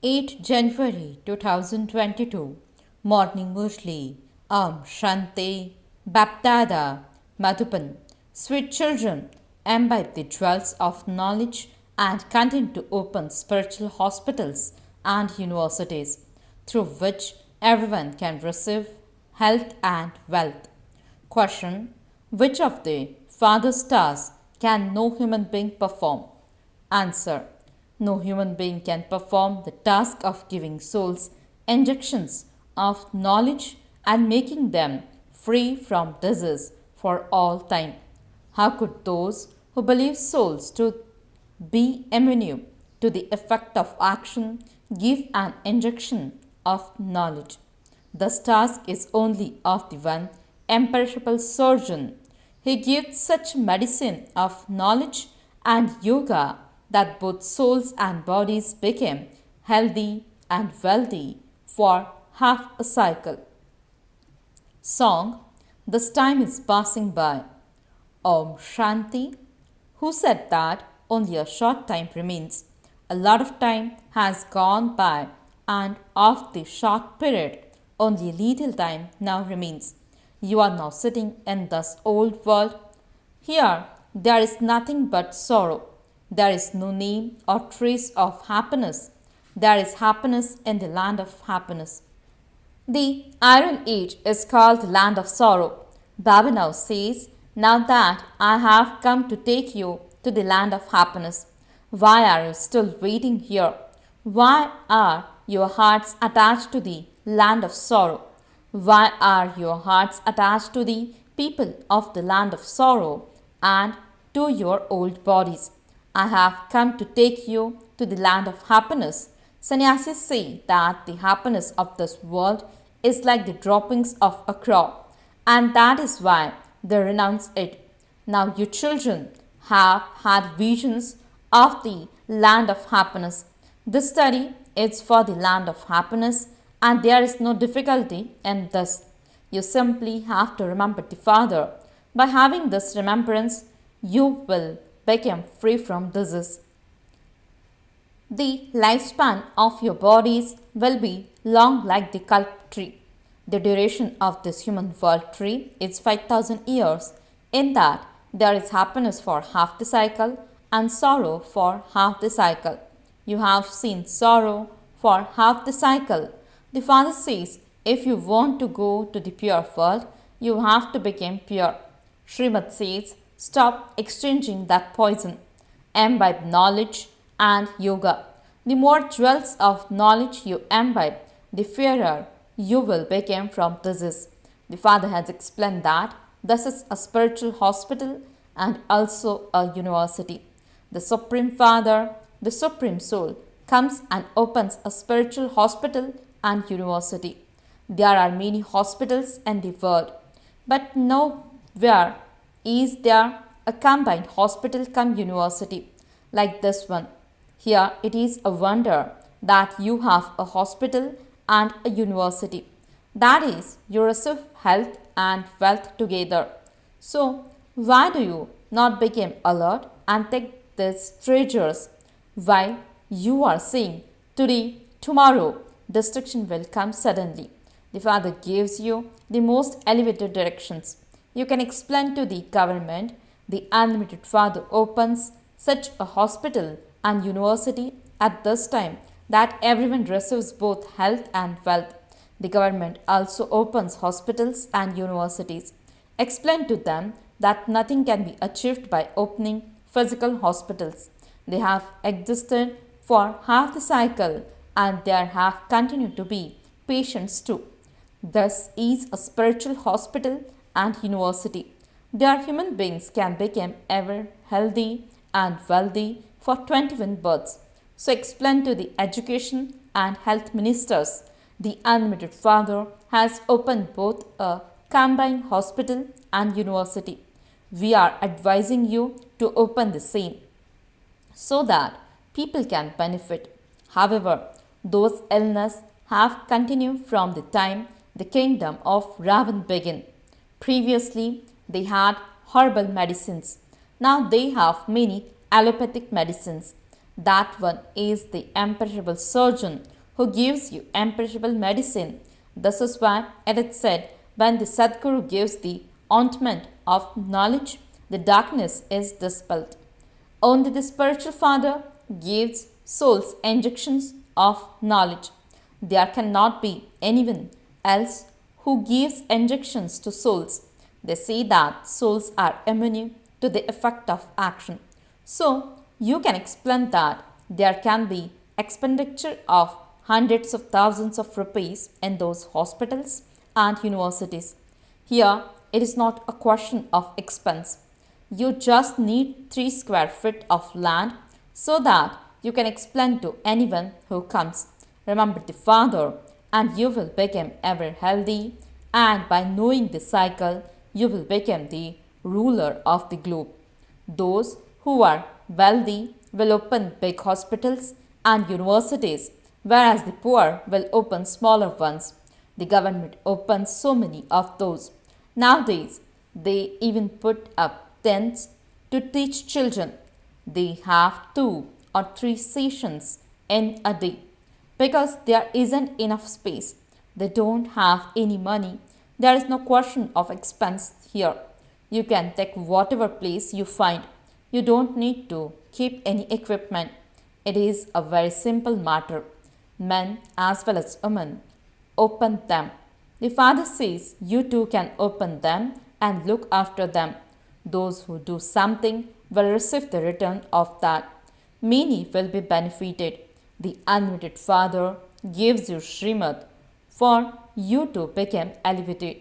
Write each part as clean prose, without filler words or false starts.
8 January 2022 Morning Murli Shanti BapDada Madhuban. Sweet children, imbibe the jewels of knowledge and continue to open spiritual hospitals and universities through which everyone can receive health and wealth. Question: which of the father's tasks can no human being perform? Answer: no human being can perform the task of giving souls injections of knowledge and making them free from disease for all time. How could those who believe souls to be immune to the effect of action give an injection of knowledge? This task is only of the one imperishable surgeon. He gives such medicine of knowledge and yoga that both souls and bodies became healthy and wealthy for half a cycle. Song: This time is passing by. Om Shanti. Who said that only a short time remains? A lot of time has gone by, and of the short period, only little time now remains. You are now sitting in this old world. Here there is nothing but sorrow. There is no name or trace of happiness. There is happiness in the land of happiness. The Iron Age is called the land of sorrow. Baba now says, now that I have come to take you to the land of happiness, why are you still waiting here? Why are your hearts attached to the land of sorrow? Why are your hearts attached to the people of the land of sorrow and to your old bodies? I have come to take you to the land of happiness. Sannyasis say that the happiness of this world is like the droppings of a crow, and that is why they renounce it. Now you children have had visions of the land of happiness. This study is for the land of happiness, and there is no difficulty in this. You simply have to remember the Father. By having this remembrance, you will become free from disease. The lifespan of your bodies will be long like the kalp tree. The duration of this human world tree is 5,000 years. In that, there is happiness for half the cycle and sorrow for half the cycle. You have seen sorrow for half the cycle. The Father says, if you want to go to the pure world, you have to become pure. Srimad says, stop exchanging that poison. Imbibe knowledge and yoga. The more jewels of knowledge you imbibe, the fairer you will become from disease. The Father has explained that this is a spiritual hospital and also a university. The Supreme Father, the Supreme Soul, comes and opens a spiritual hospital and university. There are many hospitals in the world, but nowhere is there a combined hospital come university like this one. Here it is a wonder that you have a hospital and a university. That is, you receive health and wealth together. So, why do you not become alert and take these treasures? Why you are saying today, tomorrow, destruction will come suddenly. The Father gives you the most elevated directions. You can explain to the government. The unlimited Father opens such a hospital and university at this time that everyone receives both health and wealth. The government also opens hospitals and universities. Explain to them that nothing can be achieved by opening physical hospitals. They have existed for half the cycle and there have continued to be patients too. This is a spiritual hospital and university. Their human beings can become ever healthy and wealthy for 21 births. So explain to the education and health ministers. The unlimited Father has opened both a combined hospital and university. We are advising you to open the same so that people can benefit. However, those illnesses have continued from the time the kingdom of Ravan began. Previously, they had herbal medicines. Now they have many allopathic medicines. That one is the imperishable surgeon who gives you imperishable medicine. This is why it is said, when the Sadguru gives the ointment of knowledge, the darkness is dispelled. Only the spiritual father gives souls injections of knowledge. There cannot be anyone else who gives injections to souls. They say that souls are immune to the effect of action. So, you can explain that there can be expenditure of hundreds of thousands of rupees in those hospitals and universities. Here, it is not a question of expense. You just need 3 square feet of land so that you can explain to anyone who comes. Remember the Father, and you will become ever healthy, and by knowing the cycle, you will become the ruler of the globe. Those who are wealthy will open big hospitals and universities, whereas the poor will open smaller ones. The government opens so many of those. Nowadays, they even put up tents to teach children. They have 2 or 3 sessions in a day because there isn't enough space. They don't have any money. There is no question of expense here. You can take whatever place you find. You don't need to keep any equipment. It is a very simple matter. Men as well as women open them. The Father says you too can open them and look after them. Those who do something will receive the return of that. Many will be benefited. The unlimited Father gives you Srimad for you to become elevated.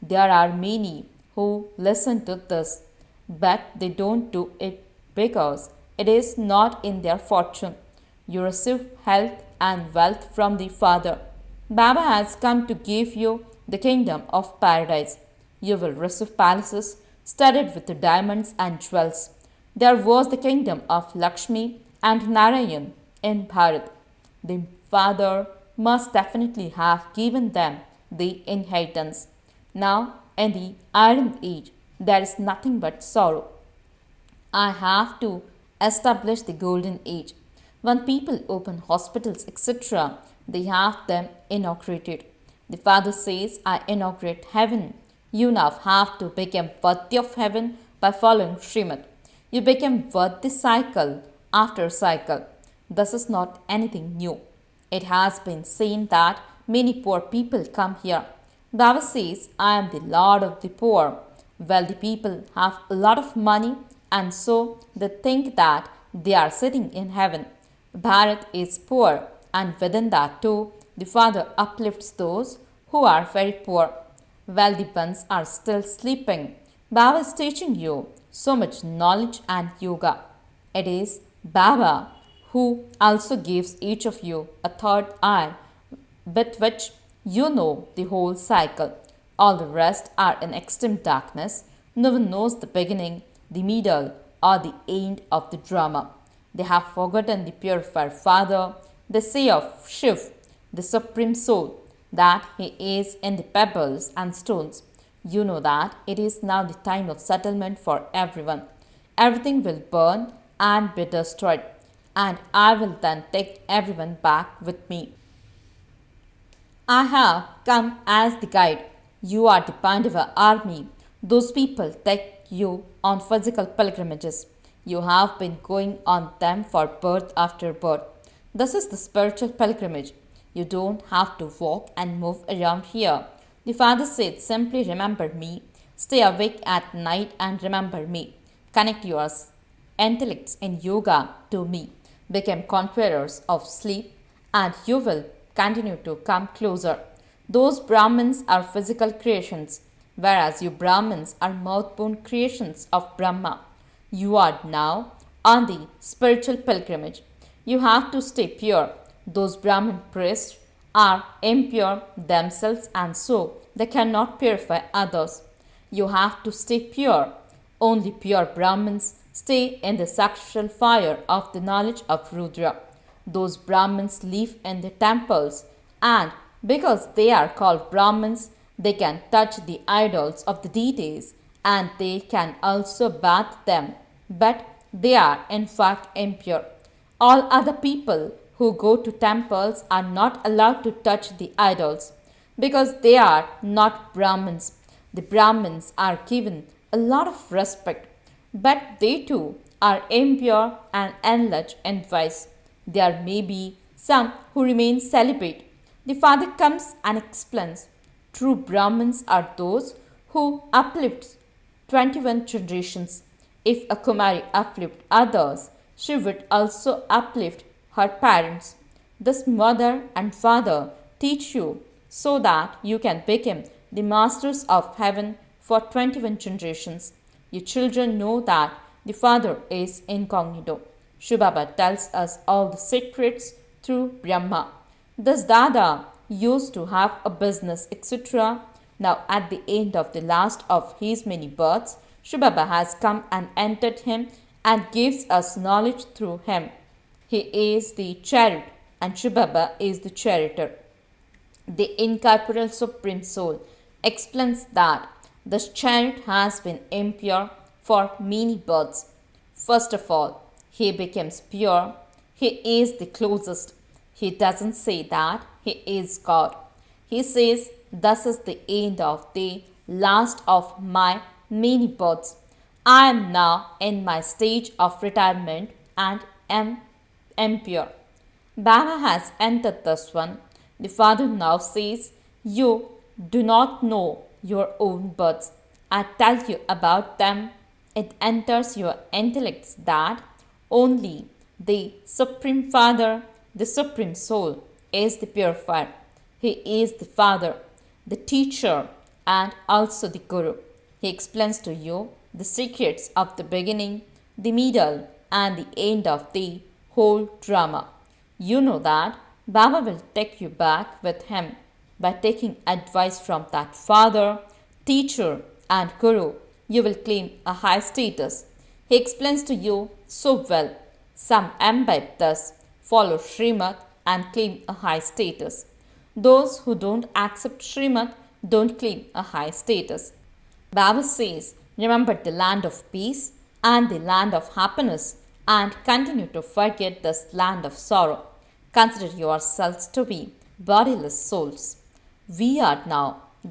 There are many who listen to this, but they don't do it because it is not in their fortune. You receive health and wealth from the Father. Baba has come to give you the kingdom of paradise. You will receive palaces studded with diamonds and jewels. There was the kingdom of Lakshmi and Narayan in Bharat. The Father must definitely have given them the inheritance. Now, in the Iron Age, there is nothing but sorrow. I have to establish the Golden Age. When people open hospitals, etc., they have them inaugurated. The Father says, I inaugurate heaven. You now have to become worthy of heaven by following Srimad. You become worthy cycle after cycle. This is not anything new. It has been seen that many poor people come here. Baba says, I am the Lord of the poor. Wealthy people have a lot of money and so they think that they are sitting in heaven. Bharat is poor and within that too, the Father uplifts those who are very poor. Wealthy ones are still sleeping. Baba is teaching you so much knowledge and yoga. It is Baba who also gives each of you a third eye with which you know the whole cycle. All the rest are in extreme darkness. No one knows the beginning, the middle, or the end of the drama. They have forgotten the purified Father. They say of Shiv, the Supreme Soul, that he is in the pebbles and stones. You know that it is now the time of settlement for everyone. Everything will burn and be destroyed, and I will then take everyone back with me. I have come as the guide. You are the Pandava army. Those people take you on physical pilgrimages. You have been going on them for birth after birth. This is the spiritual pilgrimage. You don't have to walk and move around here. The Father said, simply remember me. Stay awake at night and remember me. Connect your intellects in yoga to me. Become conquerors of sleep and you will continue to come closer. Those Brahmins are physical creations, whereas you Brahmins are mouth-born creations of Brahma. You are now on the spiritual pilgrimage. You have to stay pure. Those Brahmin priests are impure themselves and so they cannot purify others. You have to stay pure. Only pure Brahmins stay in the sacrificial fire of the knowledge of Rudra. Those Brahmins live in the temples and because they are called Brahmins, they can touch the idols of the deities and they can also bath them. But they are in fact impure. All other people who go to temples are not allowed to touch the idols because they are not Brahmins. The Brahmins are given a lot of respect, but they too are impure and enlarged in vice. There may be some who remain celibate. The father comes and explains true Brahmins are those who uplift 21 generations. If a Kumari uplift others, she would also uplift her parents. Thus, mother and father teach you so that you can become the masters of heaven for 21 generations. Your children know that the father is incognito. Shivbaba tells us all the secrets through Brahma. Thus, Dada used to have a business, etc. Now, at the end of the last of his many births, Shivbaba has come and entered him and gives us knowledge through him. He is the chariot and Shivbaba is the charioteer. The incorporeal Supreme Soul explains that the chariot has been impure for many births. First of all, he becomes pure. He is the closest. He doesn't say that he is God. He says, "Thus is the end of the last of my many births. I am now in my stage of retirement and am impure." Baba has entered this one. The father now says, "You do not know your own births. I tell you about them." It enters your intellects that only the Supreme Father, the Supreme Soul, is the purifier. He is the Father, the teacher, and also the Guru. He explains to you the secrets of the beginning, the middle, and the end of the whole drama. You know that Baba will take you back with him by taking advice from that Father, teacher, and Guru. You will claim a high status. He explains to you so well. Some imbibe thus, follow Srimad, and claim a high status. Those who don't accept Srimad don't claim a high status. Baba says, remember the land of peace and the land of happiness and continue to forget this land of sorrow. Consider yourselves to be bodiless souls. We are now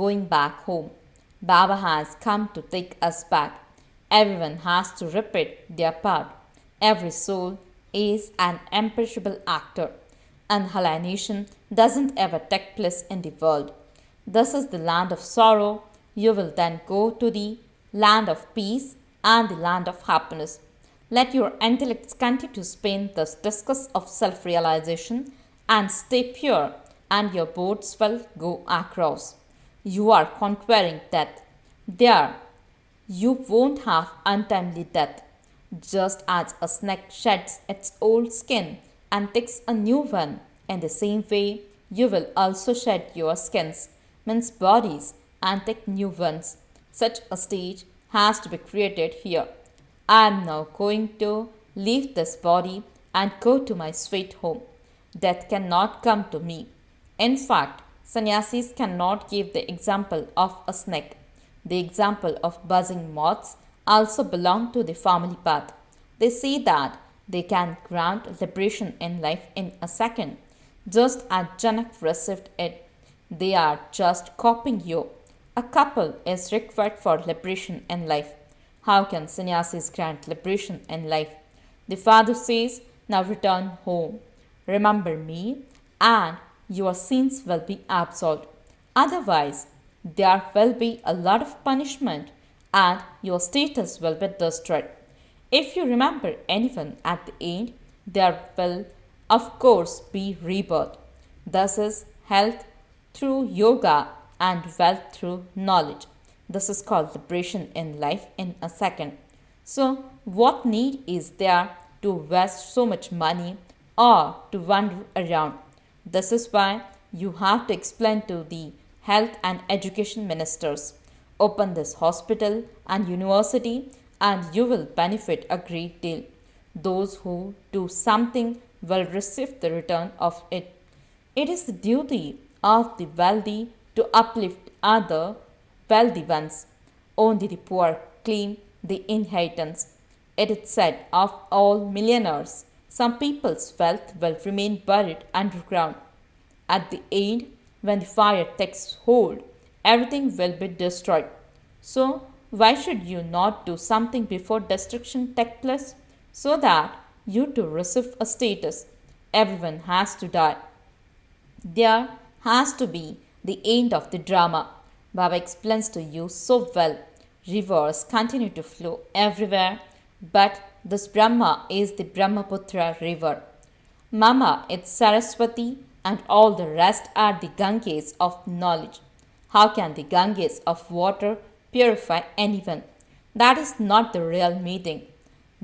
going back home. Baba has come to take us back. Everyone has to repeat their part. Every soul is an imperishable actor. Annihilation doesn't ever take place in the world. This is the land of sorrow. You will then go to the land of peace and the land of happiness. Let your intellects continue to spin this discus of self-realization and stay pure, and your boats will go across. You are conquering death. There, you won't have untimely death. Just as a snake sheds its old skin and takes a new one, in the same way, you will also shed your skins, means bodies, and take new ones. Such a stage has to be created here. I am now going to leave this body and go to my sweet home. Death cannot come to me. In fact, sannyasis cannot give the example of a snake. The example of buzzing moths also belong to the family path. They say that they can grant liberation in life in a second, just as Janak received it. They are just copying you. A couple is required for liberation in life. How can sannyasis grant liberation in life? The father says, now return home. Remember me, and your sins will be absolved. Otherwise, there will be a lot of punishment and your status will be destroyed. If you remember anyone at the end, there will of course be rebirth. This is health through yoga and wealth through knowledge. This is called liberation in life in a second. So, what need is there to waste so much money or to wander around? This is why you have to explain to the health and education ministers. Open this hospital and university and you will benefit a great deal. Those who do something will receive the return of it. It is the duty of the wealthy to uplift other wealthy ones. Only the poor claim the inheritance. It is said of all millionaires, Some people's wealth will remain buried underground. At the end, when the fire takes hold, everything will be destroyed. So, why should you not do something before destruction takes place so that you too receive a status? Everyone has to die. There has to be the end of the drama. Baba explains to you so well. Rivers continue to flow everywhere, but this Brahma is the Brahmaputra river. Mama is Saraswati, and all the rest are the Ganges of knowledge. How can the Ganges of water purify anyone? That is not the real meeting.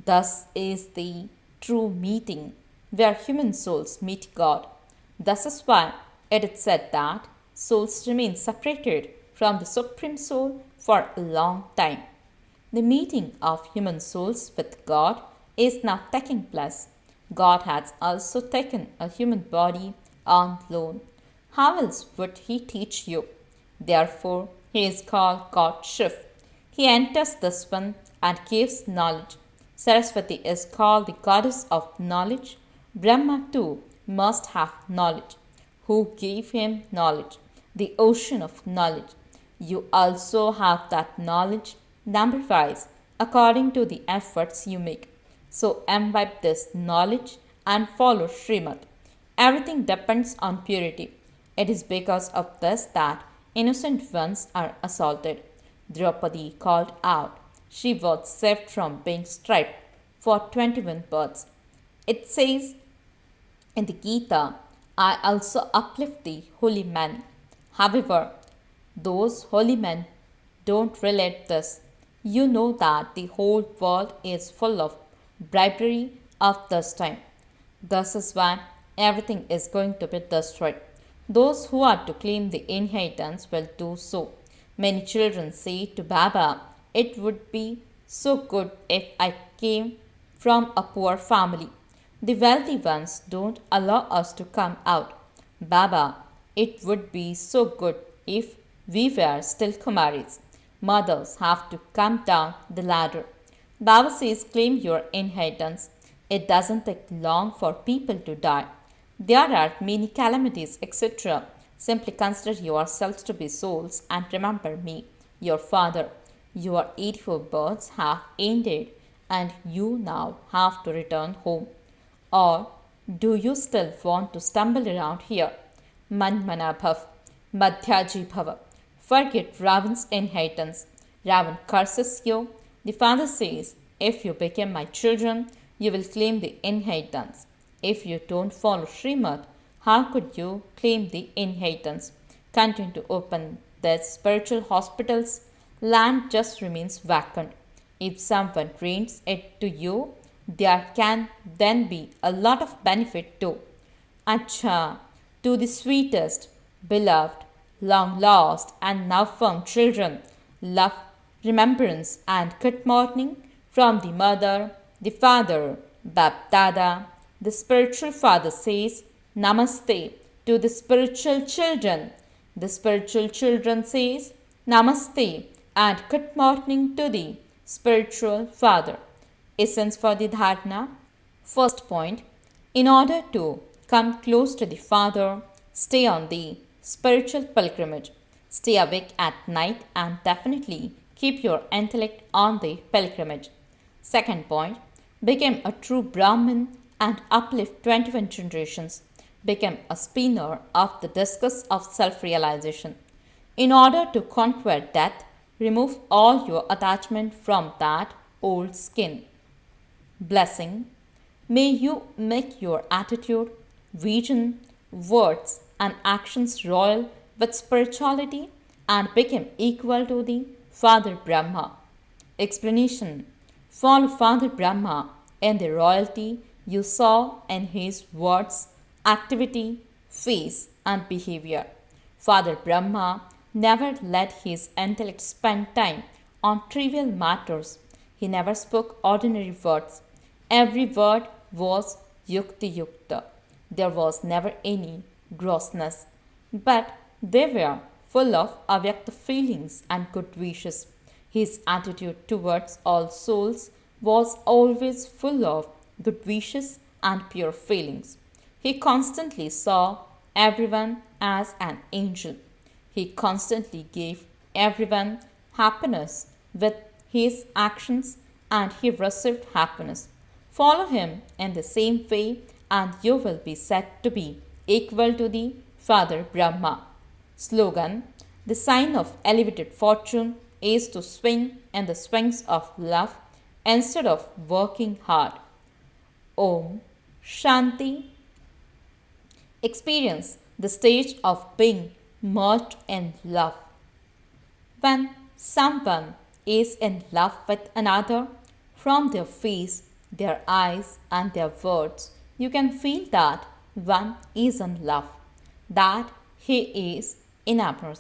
Thus is the true meeting where human souls meet God. Thus is why it is said that souls remain separated from the Supreme Soul for a long time. The meeting of human souls with God is now taking place. God has also taken a human body on loan. How else would he teach you? Therefore, he is called God Shiv. He enters this one and gives knowledge. Saraswati is called the goddess of knowledge. Brahma too must have knowledge. Who gave him knowledge? The ocean of knowledge. You also have that knowledge, number-wise, according to the efforts you make. So imbibe this knowledge and follow Srimad. Everything depends on purity. It is because of this that innocent ones are assaulted. Draupadi called out. She was saved from being stripped for 21 births. It says in the Gita, I also uplift the holy men. However, those holy men don't relate this. You know that the whole world is full of bribery of this time. This is why everything is going to be destroyed. Those who are to claim the inheritance will do so. Many children say to Baba, it would be so good if I came from a poor family. The wealthy ones don't allow us to come out. Baba, it would be so good if we were still Kumaris. Mothers have to come down the ladder. Baba says claim your inheritance. It doesn't take long for people to die. There are many calamities, etc. Simply consider yourselves to be souls and remember me, your father. Your 84 births have ended and you now have to return home. Or do you still want to stumble around here? Manmana bhav, madhyaji bhava. Forget Ravan's inheritance. Ravan curses you. The father says, if you become my children, you will claim the inheritance. If you don't follow Srimad, how could you claim the inheritance? Continue to open the spiritual hospitals. Land just remains vacant. If someone rents it to you, there can then be a lot of benefit too. Acha, to the sweetest, beloved, long lost and now found children, love, remembrance and good morning from the mother, the father, BapDada. The spiritual father says Namaste to the spiritual children. The spiritual children says Namaste and good morning to the spiritual father. Essence for the dharana. First point, in order to come close to the father, stay on the spiritual pilgrimage. Stay awake at night and definitely keep your intellect on the pilgrimage. Second point, become a true Brahmin and uplift 21 generations. Become a spinner of the discus of self-realization. In order to conquer death, remove all your attachment from that old skin. Blessing. May you make your attitude, vision, words and actions royal with spirituality and become equal to the Father Brahma. Explanation. Follow Father Brahma in the royalty you saw in his words, activity, face and behavior. Father Brahma never let his intellect spend time on trivial matters. He never spoke ordinary words. Every word was yukti yukta. There was never any grossness, but they were full of avyakt feelings and good wishes. His attitude towards all souls was always full of good wishes and pure feelings. He constantly saw everyone as an angel. He constantly gave everyone happiness with his actions and he received happiness. Follow him in the same way and you will be said to be equal to the Father Brahma. Slogan: the sign of elevated fortune is to swing in the swings of love instead of working hard. Om Shanti. Experience the stage of being merged in love. When someone is in love with another, from their face, their eyes, and their words, you can feel that one is in love, that he is enamored.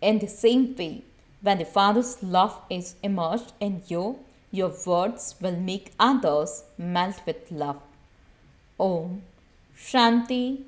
In the same way, when the Father's love is immersed in you, your words will make others melt with love. Om Shanti